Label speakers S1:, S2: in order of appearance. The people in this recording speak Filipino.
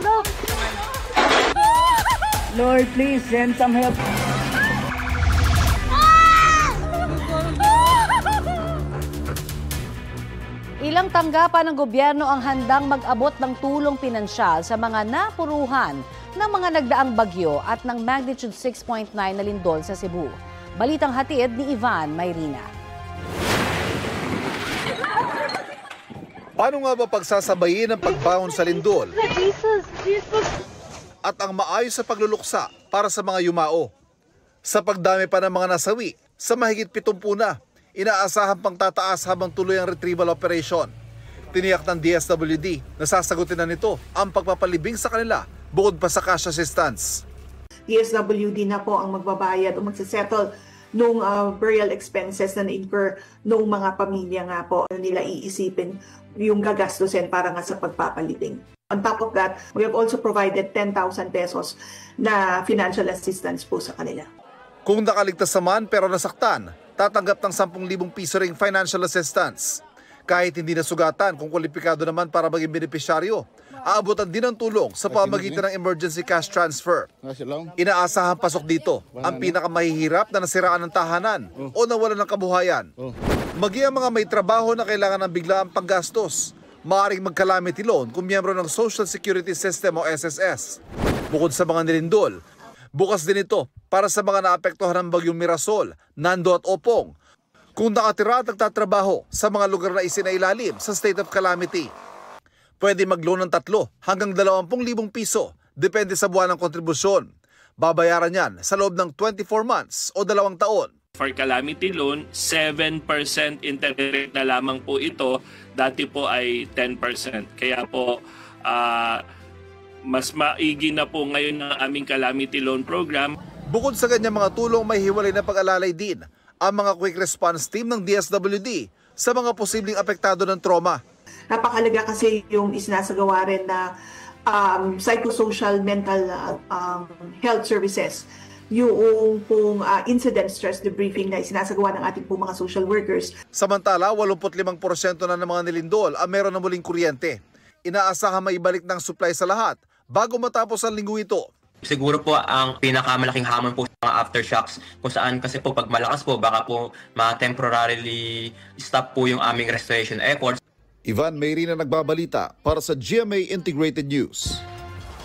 S1: no.
S2: Lord, please send some help.
S1: Ilang tanggapan ng gobyerno ang handang mag-abot ng tulong pinansyal sa mga napuruhan ng mga nagdaang bagyo at ng magnitude 6.9 na lindol sa Cebu. Balitang hatid ni Ivan Mayrina.
S3: Paano nga ba pagsasabayin ang pagbangon sa lindol at ang maayos sa pagluluksa para sa mga yumao? Sa pagdami pa ng mga nasawi, sa mahigit 70 na, inaasahan pang tataas habang tuloy ang retrieval operation. Tiniyak ng DSWD na sasagutin na nito ang pagpapalibing sa kanila bukod pa sa cash assistance.
S4: DSWD na po ang magbabayad o magsisettle nung burial expenses na na-incur nung mga pamilya nga po na nila iisipin yung gagastusin para nga sa pagpapalibing. On top of that, we have also provided 10,000 pesos na financial assistance po sa kanila.
S3: Kung nakaligtas naman pero nasaktan, tatanggap ng 10,000 piso ring financial assistance. Kahit hindi nasugatan kung kwalipikado naman para maging benepisyaryo, aabutan din ng tulong sa pamamagitan ng emergency cash transfer. Inaasahan pasok dito ang pinakamahihirap na nasiraan ng tahanan o nawalan ng kabuhayan. Maging ang mga may trabaho na kailangan ng biglaang paggastos, maaaring mag-calamity loan kung miyembro ng Social Security System o SSS. Bukod sa mga nilindol, bukas din ito para sa mga naapektuhan ng bagyong Mirasol, Nando at Opong. Kung nakatira at nagtatrabaho sa mga lugar na isinailalim sa state of calamity, pwede mag-loan ng 3 hanggang 20,000 piso, depende sa buwan ng kontribusyon. Babayaran yan sa loob ng 24 months o 2 taon.
S5: For calamity loan, 7% interest rate na lamang po ito. Dati po ay 10%. Kaya po, mas maigi na po ngayon ang aming calamity loan program.
S3: Bukod sa ganyang mga tulong, may hiwalay na pag-alalay din ang mga quick response team ng DSWD sa mga posibleng apektado ng trauma.
S4: Napakalaga kasi yung isinasagawa rin na psychosocial mental health services. Yung pong incident stress debriefing na isinasagawa ng ating pong mga social workers.
S3: Samantala, 85% na ng mga nilindol ang meron na muling kuryente. Inaasahan maibalik ng supply sa lahat bago matapos ang linggo ito.
S6: Siguro po ang pinakamalaking hamon po sa mga aftershocks kung saan kasi po pag malakas po baka po temporarily stop po yung aming restoration efforts.
S3: Ivan Mayrina nagbabalita para sa GMA Integrated News.